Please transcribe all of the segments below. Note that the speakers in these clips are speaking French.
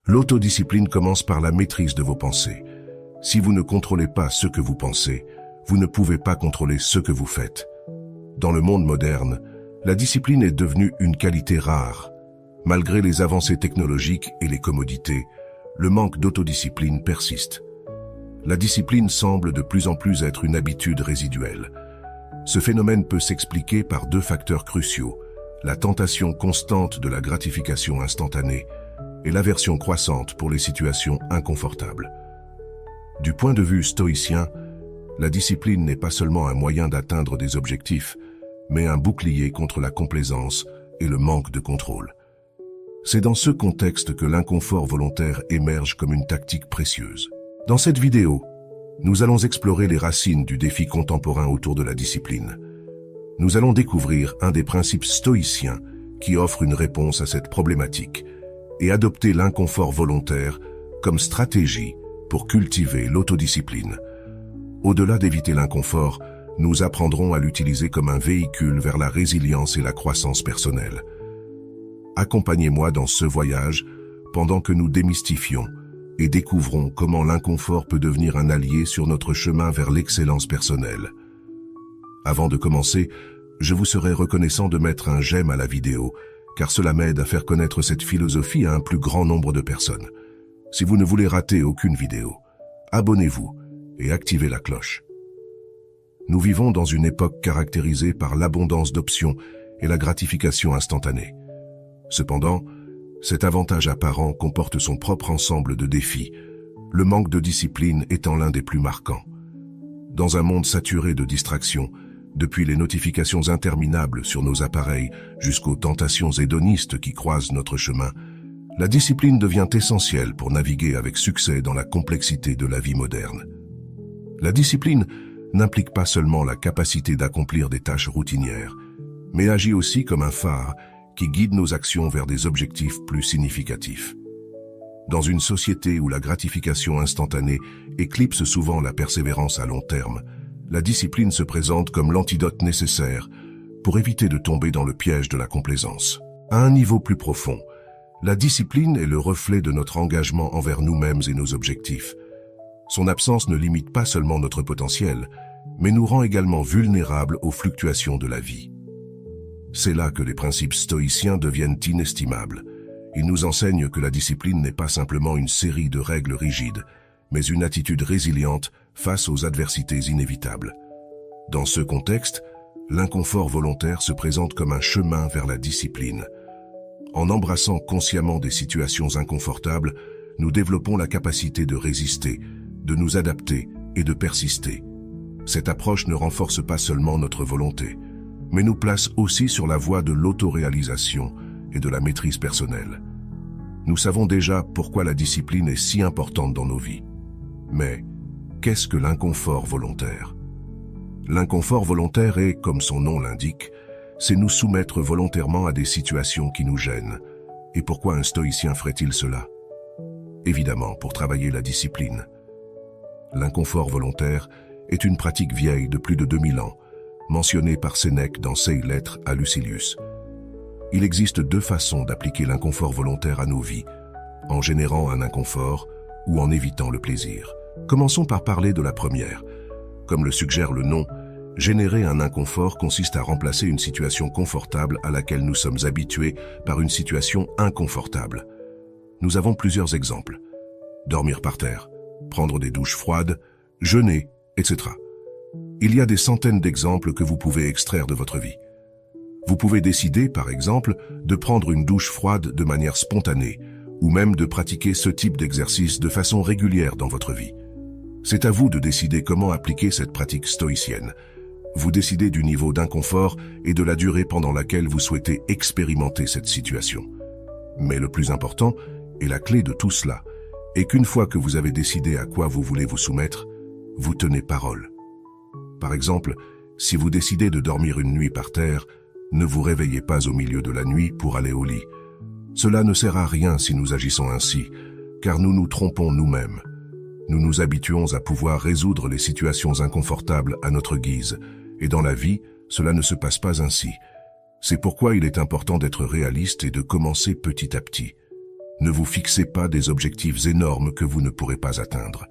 L'autodiscipline commence par la maîtrise de vos pensées. Si vous ne contrôlez pas ce que vous pensez, vous ne pouvez pas contrôler ce que vous faites. Dans le monde moderne, la discipline est devenue une qualité rare. Malgré les avancées technologiques et les commodités, le manque d'autodiscipline persiste. La discipline semble de plus en plus être une habitude résiduelle. Ce phénomène peut s'expliquer par deux facteurs cruciaux, la tentation constante de la gratification instantanée et l'aversion croissante pour les situations inconfortables. Du point de vue stoïcien, la discipline n'est pas seulement un moyen d'atteindre des objectifs, mais un bouclier contre la complaisance et le manque de contrôle. C'est dans ce contexte que l'inconfort volontaire émerge comme une tactique précieuse. Dans cette vidéo, nous allons explorer les racines du défi contemporain autour de la discipline. Nous allons découvrir un des principes stoïciens qui offre une réponse à cette problématique et adopter l'inconfort volontaire comme stratégie pour cultiver l'autodiscipline. Au-delà d'éviter l'inconfort, nous apprendrons à l'utiliser comme un véhicule vers la résilience et la croissance personnelle. Accompagnez-moi dans ce voyage pendant que nous démystifions et découvrons comment l'inconfort peut devenir un allié sur notre chemin vers l'excellence personnelle. Avant de commencer, je vous serais reconnaissant de mettre un j'aime à la vidéo, car cela m'aide à faire connaître cette philosophie à un plus grand nombre de personnes. Si vous ne voulez rater aucune vidéo, abonnez-vous et activez la cloche. Nous vivons dans une époque caractérisée par l'abondance d'options et la gratification instantanée. Cependant, cet avantage apparent comporte son propre ensemble de défis, le manque de discipline étant l'un des plus marquants. Dans un monde saturé de distractions, depuis les notifications interminables sur nos appareils jusqu'aux tentations hédonistes qui croisent notre chemin, la discipline devient essentielle pour naviguer avec succès dans la complexité de la vie moderne. La discipline n'implique pas seulement la capacité d'accomplir des tâches routinières, mais agit aussi comme un phare qui guide nos actions vers des objectifs plus significatifs. Dans une société où la gratification instantanée éclipse souvent la persévérance à long terme, la discipline se présente comme l'antidote nécessaire pour éviter de tomber dans le piège de la complaisance. À un niveau plus profond, la discipline est le reflet de notre engagement envers nous-mêmes et nos objectifs. Son absence ne limite pas seulement notre potentiel, mais nous rend également vulnérables aux fluctuations de la vie. C'est là que les principes stoïciens deviennent inestimables. Ils nous enseignent que la discipline n'est pas simplement une série de règles rigides, mais une attitude résiliente face aux adversités inévitables. Dans ce contexte, l'inconfort volontaire se présente comme un chemin vers la discipline. En embrassant consciemment des situations inconfortables, nous développons la capacité de résister, de nous adapter et de persister. Cette approche ne renforce pas seulement notre volonté, mais nous place aussi sur la voie de l'autoréalisation et de la maîtrise personnelle. Nous savons déjà pourquoi la discipline est si importante dans nos vies. Mais qu'est-ce que l'inconfort volontaire? L'inconfort volontaire est, comme son nom l'indique, c'est nous soumettre volontairement à des situations qui nous gênent. Et pourquoi un stoïcien ferait-il cela? Évidemment, pour travailler la discipline. L'inconfort volontaire est une pratique vieille de plus de 2000 ans, mentionnée par Sénèque dans ses lettres à Lucilius. Il existe deux façons d'appliquer l'inconfort volontaire à nos vies, en générant un inconfort ou en évitant le plaisir. Commençons par parler de la première. Comme le suggère le nom, générer un inconfort consiste à remplacer une situation confortable à laquelle nous sommes habitués par une situation inconfortable. Nous avons plusieurs exemples. Dormir par terre, prendre des douches froides, jeûner, etc. Il y a des centaines d'exemples que vous pouvez extraire de votre vie. Vous pouvez décider, par exemple, de prendre une douche froide de manière spontanée, ou même de pratiquer ce type d'exercice de façon régulière dans votre vie. C'est à vous de décider comment appliquer cette pratique stoïcienne. Vous décidez du niveau d'inconfort et de la durée pendant laquelle vous souhaitez expérimenter cette situation. Mais le plus important, et la clé de tout cela, est qu'une fois que vous avez décidé à quoi vous voulez vous soumettre, vous tenez parole. Par exemple, si vous décidez de dormir une nuit par terre, ne vous réveillez pas au milieu de la nuit pour aller au lit. Cela ne sert à rien si nous agissons ainsi, car nous nous trompons nous-mêmes. Nous nous habituons à pouvoir résoudre les situations inconfortables à notre guise, et dans la vie, cela ne se passe pas ainsi. C'est pourquoi il est important d'être réaliste et de commencer petit à petit. Ne vous fixez pas des objectifs énormes que vous ne pourrez pas atteindre.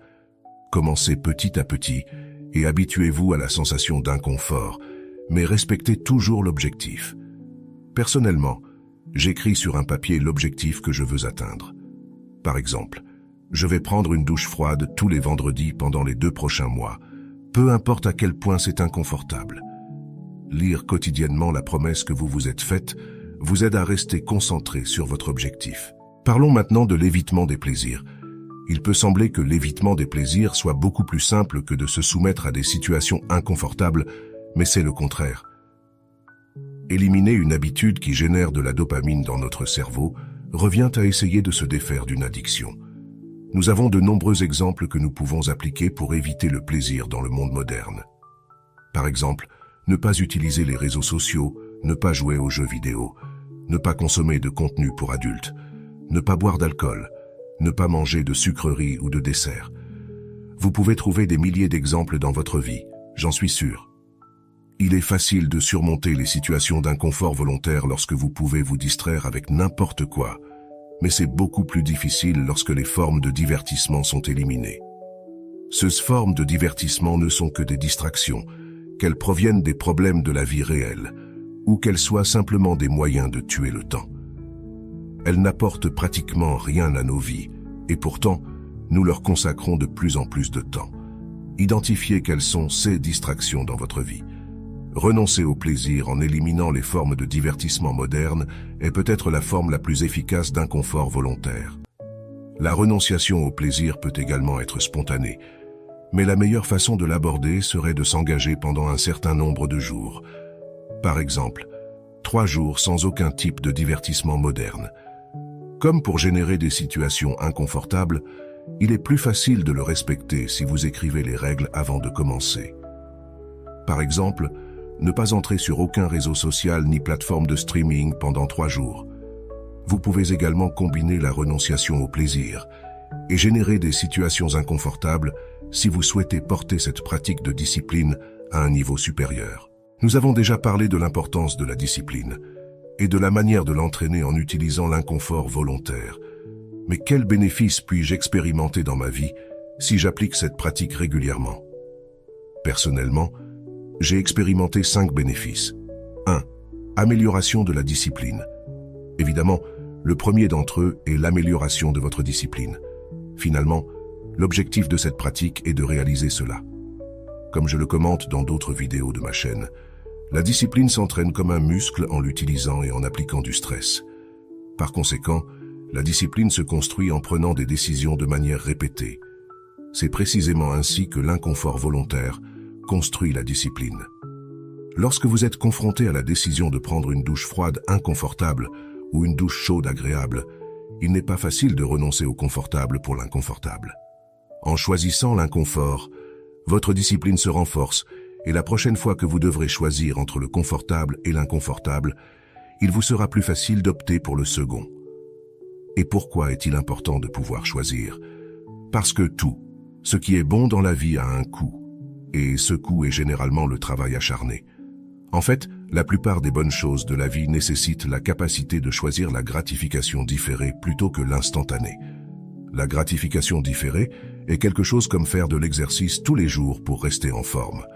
Commencez petit à petit et habituez-vous à la sensation d'inconfort, mais respectez toujours l'objectif. Personnellement, j'écris sur un papier l'objectif que je veux atteindre. Par exemple, je vais prendre une douche froide tous les vendredis pendant les 2 prochains mois, peu importe à quel point c'est inconfortable. Lire quotidiennement la promesse que vous vous êtes faite vous aide à rester concentré sur votre objectif. Parlons maintenant de l'évitement des plaisirs. Il peut sembler que l'évitement des plaisirs soit beaucoup plus simple que de se soumettre à des situations inconfortables, mais c'est le contraire. Éliminer une habitude qui génère de la dopamine dans notre cerveau revient à essayer de se défaire d'une addiction. Nous avons de nombreux exemples que nous pouvons appliquer pour éviter le plaisir dans le monde moderne. Par exemple, ne pas utiliser les réseaux sociaux, ne pas jouer aux jeux vidéo, ne pas consommer de contenu pour adultes, ne pas boire d'alcool, ne pas manger de sucreries ou de desserts. Vous pouvez trouver des milliers d'exemples dans votre vie, j'en suis sûr. Il est facile de surmonter les situations d'inconfort volontaire lorsque vous pouvez vous distraire avec n'importe quoi, mais c'est beaucoup plus difficile lorsque les formes de divertissement sont éliminées. Ces formes de divertissement ne sont que des distractions, qu'elles proviennent des problèmes de la vie réelle, ou qu'elles soient simplement des moyens de tuer le temps. Elles n'apportent pratiquement rien à nos vies, et pourtant, nous leur consacrons de plus en plus de temps. Identifiez quelles sont ces distractions dans votre vie. Renoncer au plaisir en éliminant les formes de divertissement modernes est peut-être la forme la plus efficace d'inconfort volontaire. La renonciation au plaisir peut également être spontanée, mais la meilleure façon de l'aborder serait de s'engager pendant un certain nombre de jours. Par exemple, 3 jours sans aucun type de divertissement moderne. Comme pour générer des situations inconfortables, il est plus facile de le respecter si vous écrivez les règles avant de commencer. Par exemple, ne pas entrer sur aucun réseau social ni plateforme de streaming pendant 3 jours. Vous pouvez également combiner la renonciation au plaisir et générer des situations inconfortables si vous souhaitez porter cette pratique de discipline à un niveau supérieur. Nous avons déjà parlé de l'importance de la discipline et de la manière de l'entraîner en utilisant l'inconfort volontaire. Mais quels bénéfices puis-je expérimenter dans ma vie si j'applique cette pratique régulièrement? Personnellement, j'ai expérimenté 5 bénéfices. 1. Amélioration de la discipline. Évidemment, le premier d'entre eux est l'amélioration de votre discipline. Finalement, l'objectif de cette pratique est de réaliser cela. Comme je le commente dans d'autres vidéos de ma chaîne, la discipline s'entraîne comme un muscle en l'utilisant et en appliquant du stress. Par conséquent, la discipline se construit en prenant des décisions de manière répétée. C'est précisément ainsi que l'inconfort volontaire construit la discipline. Lorsque vous êtes confronté à la décision de prendre une douche froide inconfortable ou une douche chaude agréable, il n'est pas facile de renoncer au confortable pour l'inconfortable. En choisissant l'inconfort, votre discipline se renforce et la prochaine fois que vous devrez choisir entre le confortable et l'inconfortable, il vous sera plus facile d'opter pour le second. Et pourquoi est-il important de pouvoir choisir? Parce que tout, ce qui est bon dans la vie a un coût, et ce coût est généralement le travail acharné. En fait, la plupart des bonnes choses de la vie nécessitent la capacité de choisir la gratification différée plutôt que l'instantanée. La gratification différée est quelque chose comme faire de l'exercice tous les jours pour rester en forme.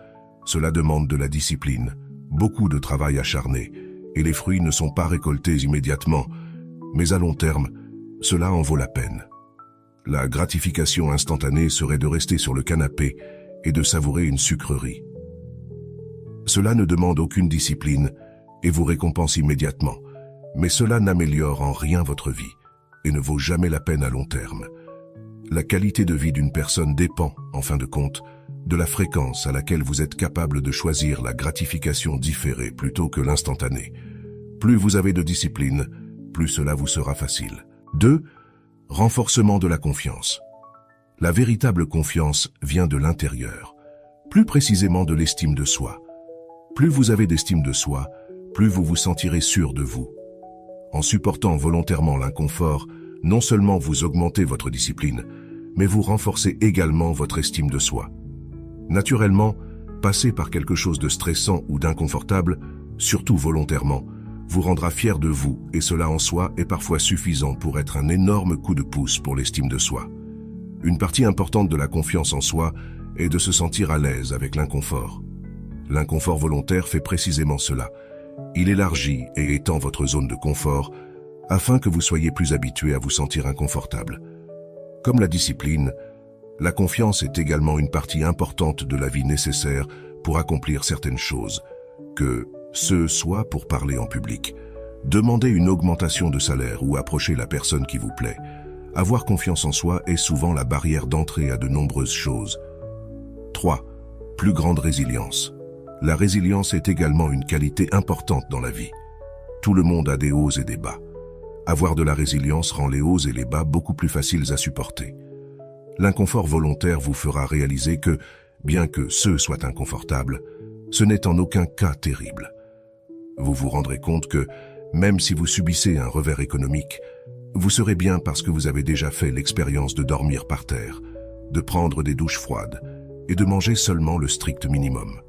Cela demande de la discipline, beaucoup de travail acharné, et les fruits ne sont pas récoltés immédiatement, mais à long terme, cela en vaut la peine. La gratification instantanée serait de rester sur le canapé et de savourer une sucrerie. Cela ne demande aucune discipline et vous récompense immédiatement, mais cela n'améliore en rien votre vie et ne vaut jamais la peine à long terme. La qualité de vie d'une personne dépend, en fin de compte, de la fréquence à laquelle vous êtes capable de choisir la gratification différée plutôt que l'instantanée. Plus vous avez de discipline, plus cela vous sera facile. 2. Renforcement de la confiance. La véritable confiance vient de l'intérieur, plus précisément de l'estime de soi. Plus vous avez d'estime de soi, plus vous vous sentirez sûr de vous. En supportant volontairement l'inconfort, non seulement vous augmentez votre discipline, mais vous renforcez également votre estime de soi. Naturellement, passer par quelque chose de stressant ou d'inconfortable, surtout volontairement, vous rendra fier de vous et cela en soi est parfois suffisant pour être un énorme coup de pouce pour l'estime de soi. Une partie importante de la confiance en soi est de se sentir à l'aise avec l'inconfort. L'inconfort volontaire fait précisément cela. Il élargit et étend votre zone de confort afin que vous soyez plus habitué à vous sentir inconfortable. Comme la discipline, la confiance est également une partie importante de la vie nécessaire pour accomplir certaines choses, que ce soit pour parler en public, demander une augmentation de salaire ou approcher la personne qui vous plaît. Avoir confiance en soi est souvent la barrière d'entrée à de nombreuses choses. 3. Plus grande résilience. La résilience est également une qualité importante dans la vie. Tout le monde a des hauts et des bas. Avoir de la résilience rend les hauts et les bas beaucoup plus faciles à supporter. L'inconfort volontaire vous fera réaliser que, bien que ce soit inconfortable, ce n'est en aucun cas terrible. Vous vous rendrez compte que, même si vous subissez un revers économique, vous serez bien parce que vous avez déjà fait l'expérience de dormir par terre, de prendre des douches froides et de manger seulement le strict minimum.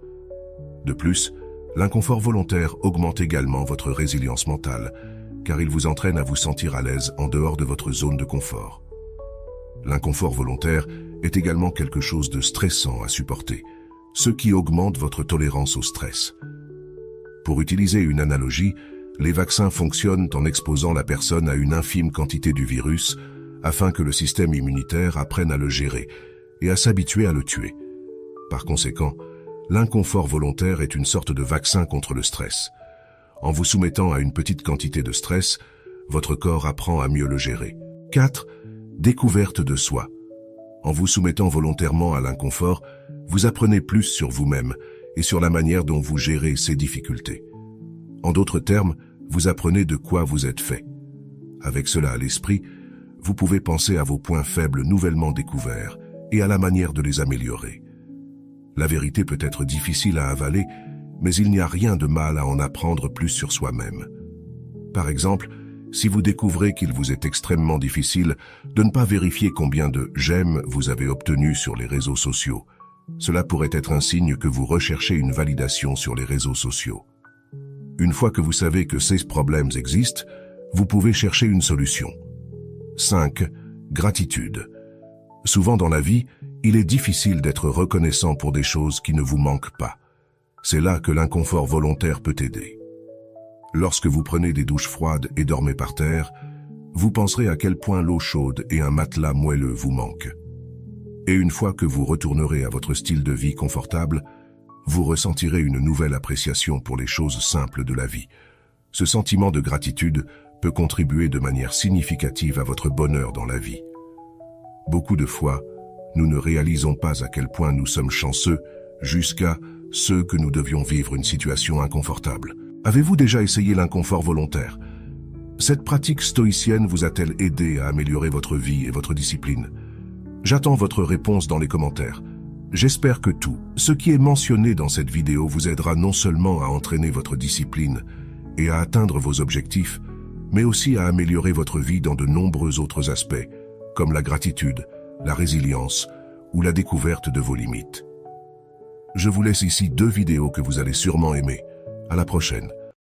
De plus, l'inconfort volontaire augmente également votre résilience mentale, car il vous entraîne à vous sentir à l'aise en dehors de votre zone de confort. L'inconfort volontaire est également quelque chose de stressant à supporter, ce qui augmente votre tolérance au stress. Pour utiliser une analogie, les vaccins fonctionnent en exposant la personne à une infime quantité du virus afin que le système immunitaire apprenne à le gérer et à s'habituer à le tuer. Par conséquent, l'inconfort volontaire est une sorte de vaccin contre le stress. En vous soumettant à une petite quantité de stress, votre corps apprend à mieux le gérer. 4. Découverte de soi. En vous soumettant volontairement à l'inconfort, vous apprenez plus sur vous-même et sur la manière dont vous gérez ces difficultés. En d'autres termes, vous apprenez de quoi vous êtes fait. Avec cela à l'esprit, vous pouvez penser à vos points faibles nouvellement découverts et à la manière de les améliorer. La vérité peut être difficile à avaler, mais il n'y a rien de mal à en apprendre plus sur soi-même. Par exemple, si vous découvrez qu'il vous est extrêmement difficile de ne pas vérifier combien de « j'aime » vous avez obtenu sur les réseaux sociaux, cela pourrait être un signe que vous recherchez une validation sur les réseaux sociaux. Une fois que vous savez que ces problèmes existent, vous pouvez chercher une solution. 5. Gratitude. Souvent dans la vie, il est difficile d'être reconnaissant pour des choses qui ne vous manquent pas. C'est là que l'inconfort volontaire peut aider. Lorsque vous prenez des douches froides et dormez par terre, vous penserez à quel point l'eau chaude et un matelas moelleux vous manquent. Et une fois que vous retournerez à votre style de vie confortable, vous ressentirez une nouvelle appréciation pour les choses simples de la vie. Ce sentiment de gratitude peut contribuer de manière significative à votre bonheur dans la vie. Beaucoup de fois, nous ne réalisons pas à quel point nous sommes chanceux jusqu'à ce que nous devions vivre une situation inconfortable. Avez-vous déjà essayé l'inconfort volontaire? Cette pratique stoïcienne vous a-t-elle aidé à améliorer votre vie et votre discipline? J'attends votre réponse dans les commentaires. J'espère que tout ce qui est mentionné dans cette vidéo vous aidera non seulement à entraîner votre discipline et à atteindre vos objectifs, mais aussi à améliorer votre vie dans de nombreux autres aspects, comme la gratitude, la résilience ou la découverte de vos limites. Je vous laisse ici 2 vidéos que vous allez sûrement aimer. À la prochaine.